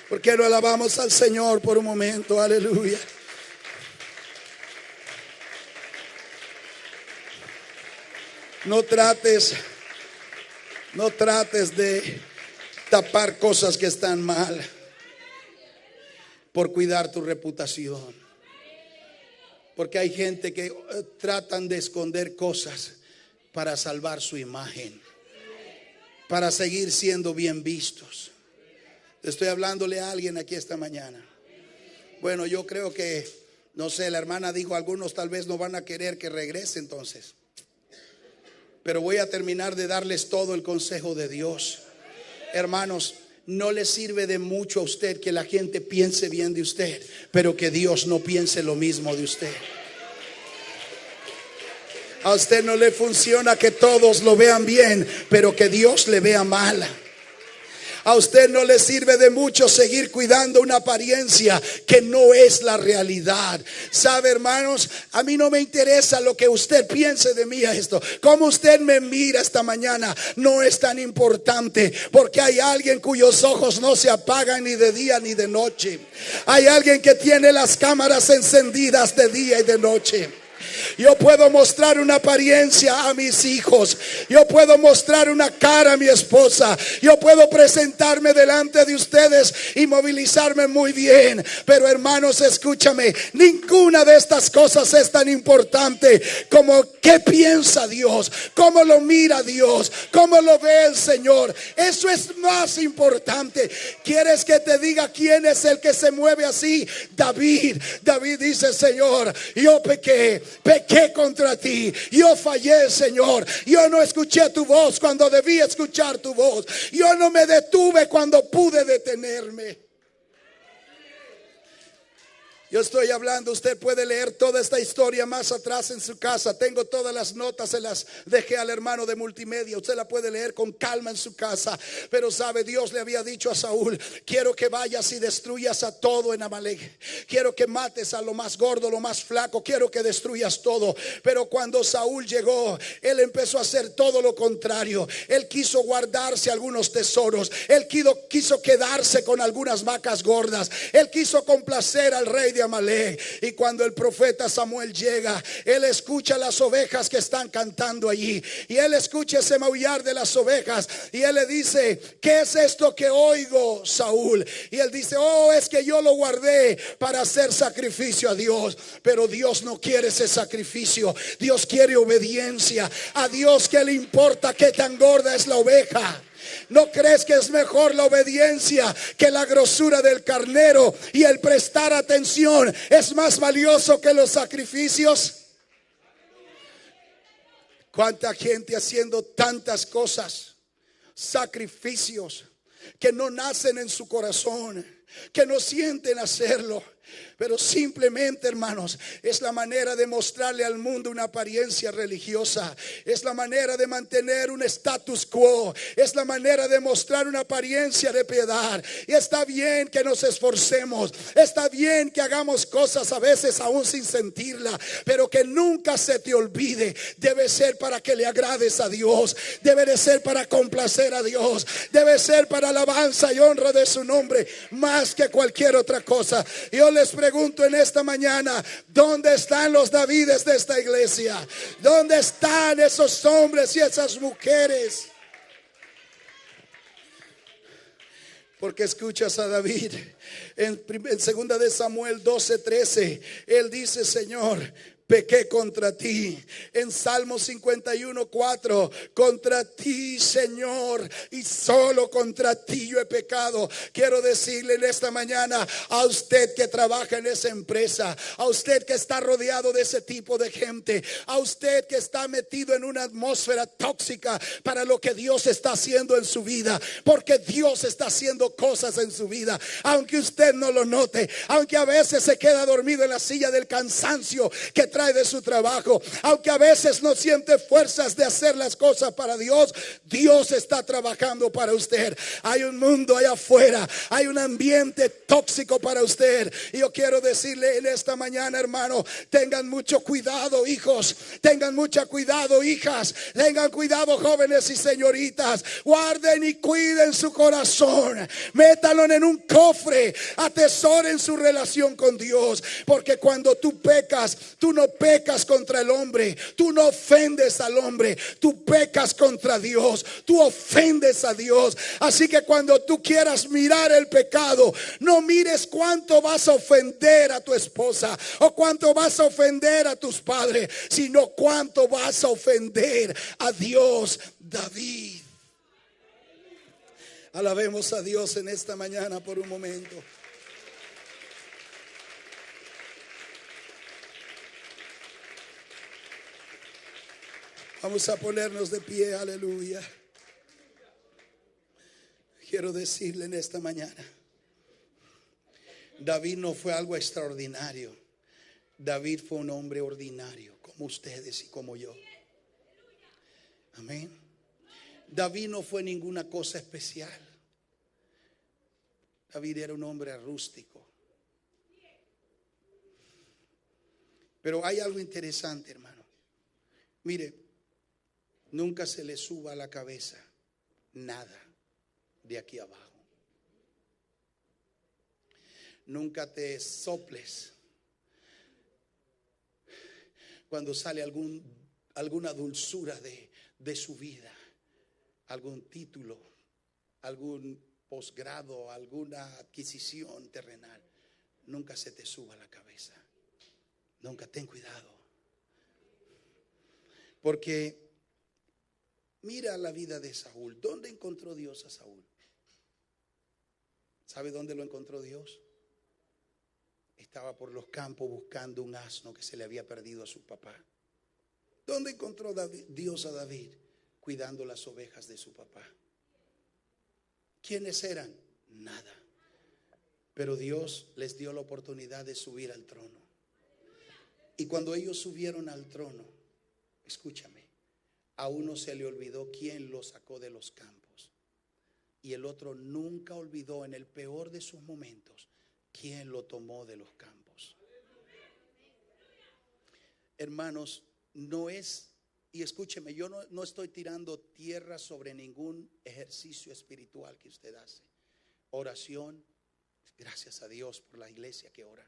Speaker 2: ¿Por qué no alabamos al Señor por un momento? Aleluya. No trates de tapar cosas que están mal por cuidar tu reputación. Porque hay gente que tratan de esconder cosas para salvar su imagen, para seguir siendo bien vistos. Estoy hablándole a alguien aquí esta mañana. Bueno, yo creo que, no sé, la hermana dijo, algunos tal vez no van a querer que regrese entonces. Pero voy a terminar de darles todo el consejo de Dios. Hermanos, no le sirve de mucho a usted que la gente piense bien de usted, pero que Dios no piense lo mismo de usted. A usted no le funciona que todos lo vean bien, pero que Dios le vea mal. A usted no le sirve de mucho seguir cuidando una apariencia que no es la realidad. ¿Sabe, hermanos? A mí no me interesa lo que usted piense de mí a esto. Como usted me mira esta mañana no es tan importante, porque hay alguien cuyos ojos no se apagan ni de día ni de noche. Hay alguien que tiene las cámaras encendidas de día y de noche. Yo puedo mostrar una apariencia a mis hijos, yo puedo mostrar una cara a mi esposa, yo puedo presentarme delante de ustedes y movilizarme muy bien, pero hermanos, escúchame, ninguna de estas cosas es tan importante como qué piensa Dios, cómo lo mira Dios, cómo lo ve el Señor. Eso es más importante. ¿Quieres que te diga quién es el que se mueve así? David dice: Señor, yo pequé contra ti, yo fallé, Señor, yo no escuché tu voz cuando debí escuchar tu voz, yo no me detuve cuando pude detenerme. Yo estoy hablando, usted puede leer toda esta historia más atrás en su casa. Tengo todas las notas, se las dejé al hermano de multimedia. Usted la puede leer con calma en su casa. Pero sabe, Dios le había dicho a Saúl: quiero que vayas y destruyas a todo en Amalek. Quiero que mates a lo más gordo, lo más flaco. Quiero que destruyas todo. Pero cuando Saúl llegó, él empezó a hacer todo lo contrario. Él quiso guardarse algunos tesoros. Él quiso quedarse con algunas vacas gordas. Él quiso complacer al rey de Amalek. Y cuando el profeta Samuel llega, él escucha las ovejas que están cantando allí, y él escucha ese maullar de las ovejas, y él le dice: ¿qué es esto que oigo, Saúl? Y él dice: oh, es que yo lo guardé para hacer sacrificio a Dios. Pero Dios no quiere ese sacrificio. Dios quiere obediencia. A Dios, ¿qué le importa qué tan gorda es la oveja? ¿No crees que es mejor la obediencia que la grosura del carnero? Y el prestar atención es más valioso que los sacrificios. ¿Cuánta gente haciendo tantas cosas, sacrificios, que no nacen en su corazón, que no sienten hacerlo? Pero simplemente, hermanos, es la manera de mostrarle al mundo una apariencia religiosa. Es la manera de mantener un status quo. Es la manera de mostrar una apariencia de piedad. Y está bien que nos esforcemos. Está bien que hagamos cosas a veces aún sin sentirla. Pero que nunca se te olvide. Debe ser para que le agrades a Dios. Debe de ser para complacer a Dios. Debe ser para alabanza y honra de su nombre, más que cualquier otra cosa. Yo les pregunto en esta mañana: ¿dónde están los Davides de esta iglesia? ¿Dónde están esos hombres y esas mujeres? Porque escuchas a David en 2 de Samuel 12:13. Él dice: Señor, pequé contra ti. En Salmo 51:4, contra ti, Señor, y solo contra ti yo he pecado. Quiero decirle en esta mañana, a usted que trabaja en esa empresa, a usted que está rodeado de ese tipo de gente, a usted que está metido en una atmósfera tóxica para lo que Dios está haciendo en su vida, porque Dios está haciendo cosas en su vida, aunque usted no lo note, aunque a veces se queda dormido en la silla del cansancio que trae de su trabajo, aunque a veces no siente fuerzas de hacer las cosas para Dios. Dios está trabajando para usted. Hay un mundo allá afuera, hay un ambiente tóxico para usted, y yo quiero decirle en esta mañana, hermano, tengan mucho cuidado, hijos, tengan mucho cuidado, hijas, tengan cuidado, jóvenes y señoritas. Guarden y cuiden su corazón, métanlo en un cofre, atesoren su relación con Dios, porque cuando tú pecas, tú no pecas contra el hombre, tú no ofendes al hombre, tú pecas contra Dios, tú ofendes a Dios. Así que cuando tú quieras mirar el pecado, no mires cuánto vas a ofender a tu esposa o cuánto vas a ofender a tus padres, sino cuánto vas a ofender a Dios. David, alabemos a Dios en esta mañana por un momento. Vamos a ponernos de pie, aleluya. Quiero decirle en esta mañana, David no fue algo extraordinario. David fue un hombre ordinario, como ustedes y como yo. Amén. David no fue ninguna cosa especial. David era un hombre rústico. Pero hay algo interesante, hermano. Mire, nunca se le suba a la cabeza nada de aquí abajo. Nunca te soples cuando sale alguna dulzura de su vida, algún título, algún posgrado, alguna adquisición terrenal. Nunca se te suba a la cabeza. Nunca, ten cuidado. Porque mira la vida de Saúl. ¿Dónde encontró Dios a Saúl? ¿Sabe dónde lo encontró Dios? Estaba por los campos buscando un asno que se le había perdido a su papá. ¿Dónde encontró Dios a David? Cuidando las ovejas de su papá. ¿Quiénes eran? Nada. Pero Dios les dio la oportunidad de subir al trono. Y cuando ellos subieron al trono, escúchame, a uno se le olvidó quién lo sacó de los campos. Y el otro nunca olvidó en el peor de sus momentos quién lo tomó de los campos. Hermanos, no es, y escúcheme, yo no estoy tirando tierra sobre ningún ejercicio espiritual que usted hace. Oración, gracias a Dios por la iglesia que ora.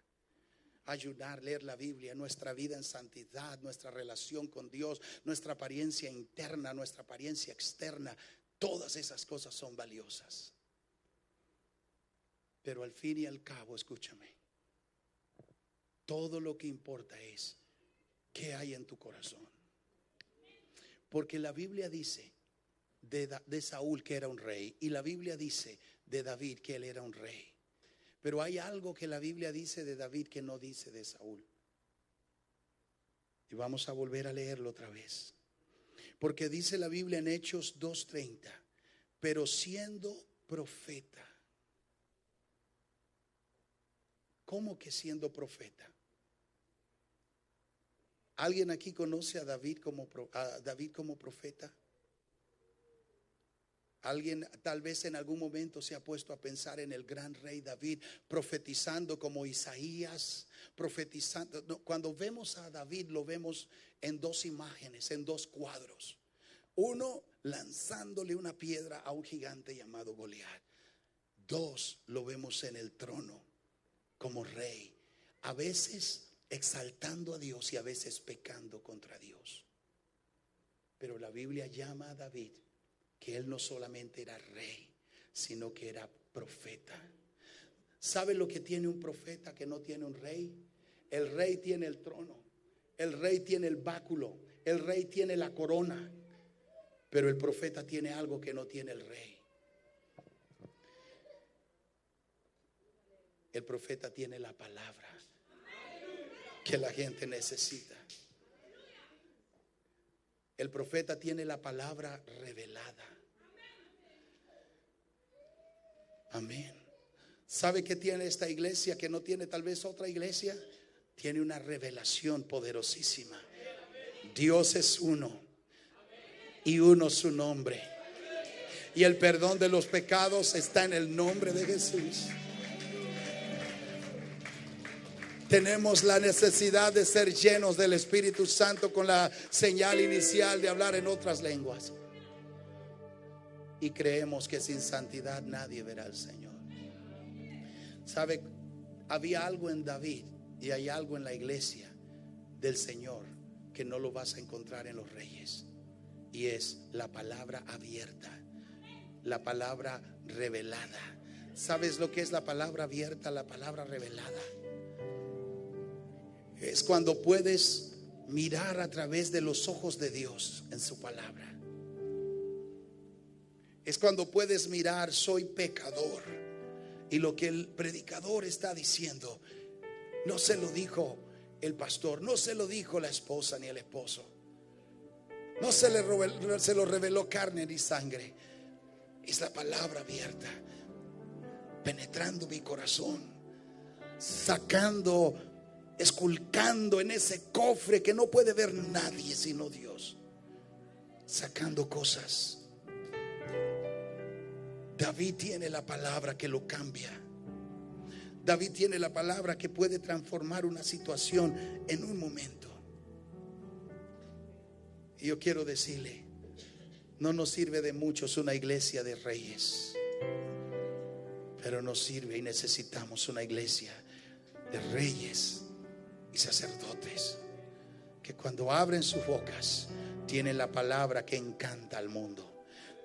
Speaker 2: Ayunar, leer la Biblia, nuestra vida en santidad, nuestra relación con Dios, nuestra apariencia interna, nuestra apariencia externa, todas esas cosas son valiosas. Pero al fin y al cabo, escúchame, todo lo que importa es qué hay en tu corazón. Porque la Biblia dice de Saúl que era un rey, y la Biblia dice de David que él era un rey. Pero hay algo que la Biblia dice de David que no dice de Saúl. Y vamos a volver a leerlo otra vez. Porque dice la Biblia en Hechos 2:30, pero siendo profeta. ¿Cómo que siendo profeta? ¿Alguien aquí conoce a David como profeta? Alguien tal vez en algún momento se ha puesto a pensar en el gran rey David profetizando como Isaías, profetizando. No, cuando vemos a David lo vemos en dos imágenes, en dos cuadros. Uno, lanzándole una piedra a un gigante llamado Goliat. Dos, lo vemos en el trono como rey, a veces exaltando a Dios y a veces pecando contra Dios. Pero la Biblia llama a David que él no solamente era rey, sino que era profeta. ¿Sabe lo que tiene un profeta que no tiene un rey? El rey tiene el trono, el rey tiene el báculo, el rey tiene la corona, pero el profeta tiene algo que no tiene el rey. El profeta tiene la palabra que la gente necesita. El profeta tiene la palabra revelada. Amén. ¿Sabe qué tiene esta iglesia que no tiene tal vez otra iglesia? Tiene una revelación poderosísima. Dios es uno y uno su nombre. Y el perdón de los pecados está en el nombre de Jesús. Tenemos la necesidad de ser llenos del Espíritu Santo con la señal inicial de hablar en otras lenguas. Y creemos que sin santidad nadie verá al Señor. ¿Sabe? Había algo en David y hay algo en la iglesia del Señor que no lo vas a encontrar en los reyes. Y es la palabra abierta, la palabra revelada. ¿Sabes lo que es la palabra abierta, la palabra revelada? Es cuando puedes mirar a través de los ojos de Dios en su palabra. Es cuando puedes mirar, soy pecador. Y lo que el predicador está diciendo, no se lo dijo el pastor, no se lo dijo la esposa ni el esposo. No se lo reveló carne ni sangre. Es la palabra abierta, penetrando mi corazón, sacando, esculcando en ese cofre que no puede ver nadie sino Dios, sacando cosas. David tiene la palabra que lo cambia. David tiene la palabra que puede transformar una situación en un momento. Y yo quiero decirle, no nos sirve de muchos una iglesia de reyes, pero nos sirve y necesitamos una iglesia de reyes y sacerdotes que cuando abren sus bocas tienen la palabra que encanta al mundo.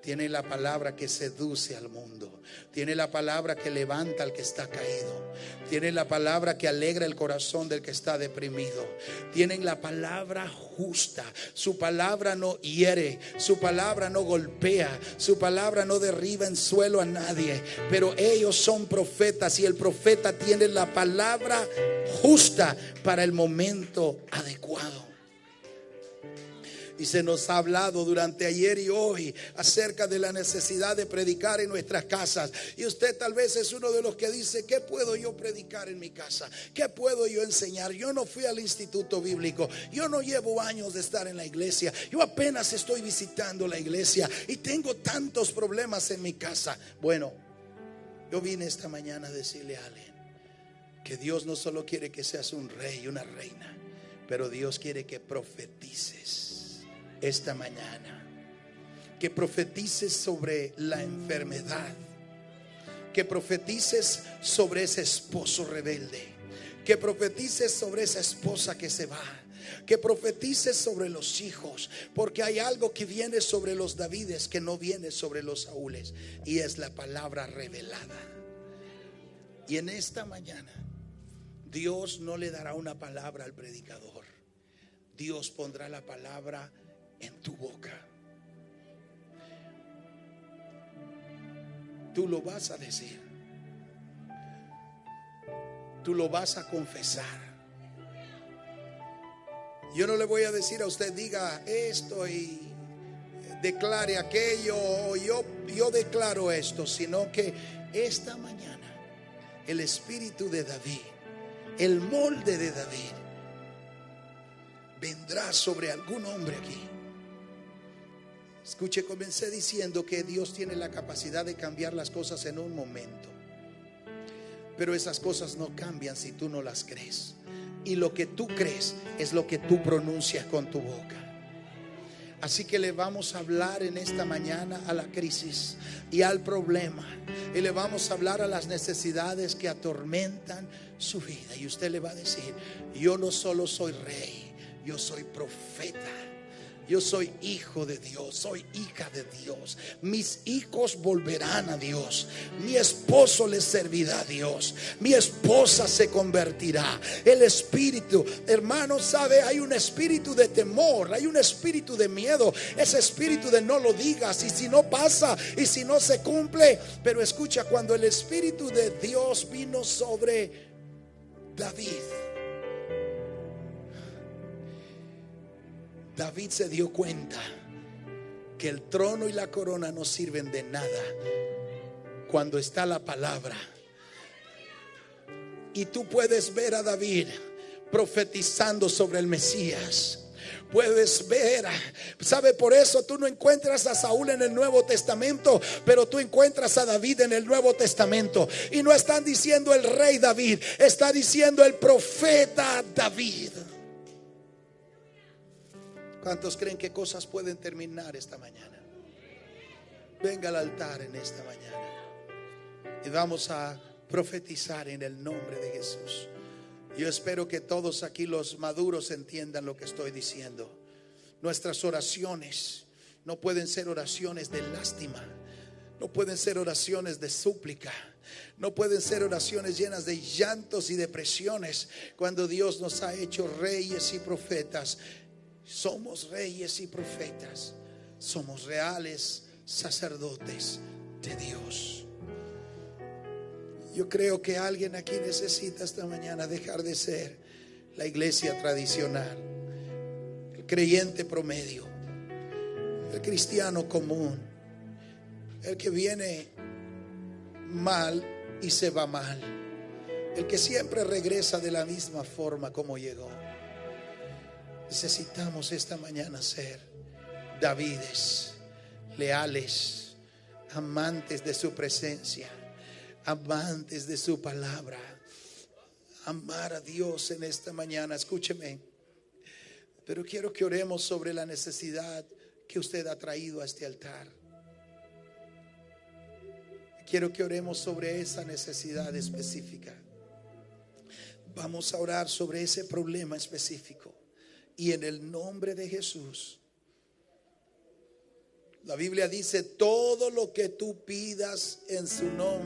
Speaker 2: Tiene la palabra que seduce al mundo. Tiene la palabra que levanta al que está caído. Tiene la palabra que alegra el corazón del que está deprimido. Tienen la palabra justa. Su palabra no hiere. Su palabra no golpea. Su palabra no derriba en suelo a nadie. Pero ellos son profetas y el profeta tiene la palabra justa para el momento adecuado. Y se nos ha hablado durante ayer y hoy acerca de la necesidad de predicar en nuestras casas. Y usted tal vez es uno de los que dice: ¿qué puedo yo predicar en mi casa? ¿Qué puedo yo enseñar? Yo no fui al instituto bíblico. Yo no llevo años de estar en la iglesia. Yo apenas estoy visitando la iglesia y tengo tantos problemas en mi casa. Bueno, yo vine esta mañana a decirle a alguien que Dios no solo quiere que seas un rey y una reina, pero Dios quiere que profetices esta mañana, que profetices sobre la enfermedad, que profetices sobre ese esposo rebelde, que profetices sobre esa esposa que se va, que profetices sobre los hijos, porque hay algo que viene sobre los Davides que no viene sobre los Saúles, y es la palabra revelada. Y en esta mañana Dios no le dará una palabra al predicador. Dios pondrá la palabra en tu boca. Tú lo vas a decir. Tú lo vas a confesar. Yo no le voy a decir a usted: diga esto y declare aquello, o yo declaro esto, sino que esta mañana el espíritu de David, el molde de David, vendrá sobre algún hombre aquí. Escuche, comencé diciendo que Dios tiene la capacidad de cambiar las cosas en un momento, pero esas cosas no cambian si tú no las crees. Y lo que tú crees es lo que tú pronuncias con tu boca. Así que le vamos a hablar en esta mañana a la crisis y al problema, y le vamos a hablar a las necesidades que atormentan su vida. Y usted le va a decir: yo no solo soy rey, yo soy profeta. Yo soy hijo de Dios, soy hija de Dios. Mis hijos volverán a Dios. Mi esposo les servirá a Dios. Mi esposa se convertirá. El espíritu, hermano, sabe, hay un espíritu de temor, hay un espíritu de miedo. Ese espíritu de no lo digas, y si no pasa, y si no se cumple. Pero escucha, cuando el espíritu de Dios vino sobre David, David se dio cuenta que el trono y la corona no sirven de nada cuando está la palabra. Y tú puedes ver a David profetizando sobre el Mesías. Puedes ver, ¿sabe? Por eso tú no encuentras a Saúl en el Nuevo Testamento, pero tú encuentras a David en el Nuevo Testamento. Y no están diciendo el rey David, está diciendo el profeta David. ¿Cuántos creen que cosas pueden terminar esta mañana? Venga al altar en esta mañana y vamos a profetizar en el nombre de Jesús. Yo espero que todos aquí, los maduros, entiendan lo que estoy diciendo. Nuestras oraciones no pueden ser oraciones de lástima, no pueden ser oraciones de súplica, no pueden ser oraciones llenas de llantos y depresiones, cuando Dios nos ha hecho reyes y profetas. Somos reyes y profetas, somos reales sacerdotes de Dios. Yo creo que alguien aquí necesita esta mañana dejar de ser la iglesia tradicional, el creyente promedio, el cristiano común, el que viene mal y se va mal, el que siempre regresa de la misma forma como llegó. Necesitamos esta mañana ser Davides, leales, amantes de su presencia, amantes de su palabra, amar a Dios en esta mañana. Escúcheme. Pero quiero que oremos sobre la necesidad que usted ha traído a este altar. Quiero que oremos sobre esa necesidad específica. Vamos a orar sobre ese problema específico. Y en el nombre de Jesús, la Biblia dice: todo lo que tú pidas en su nombre,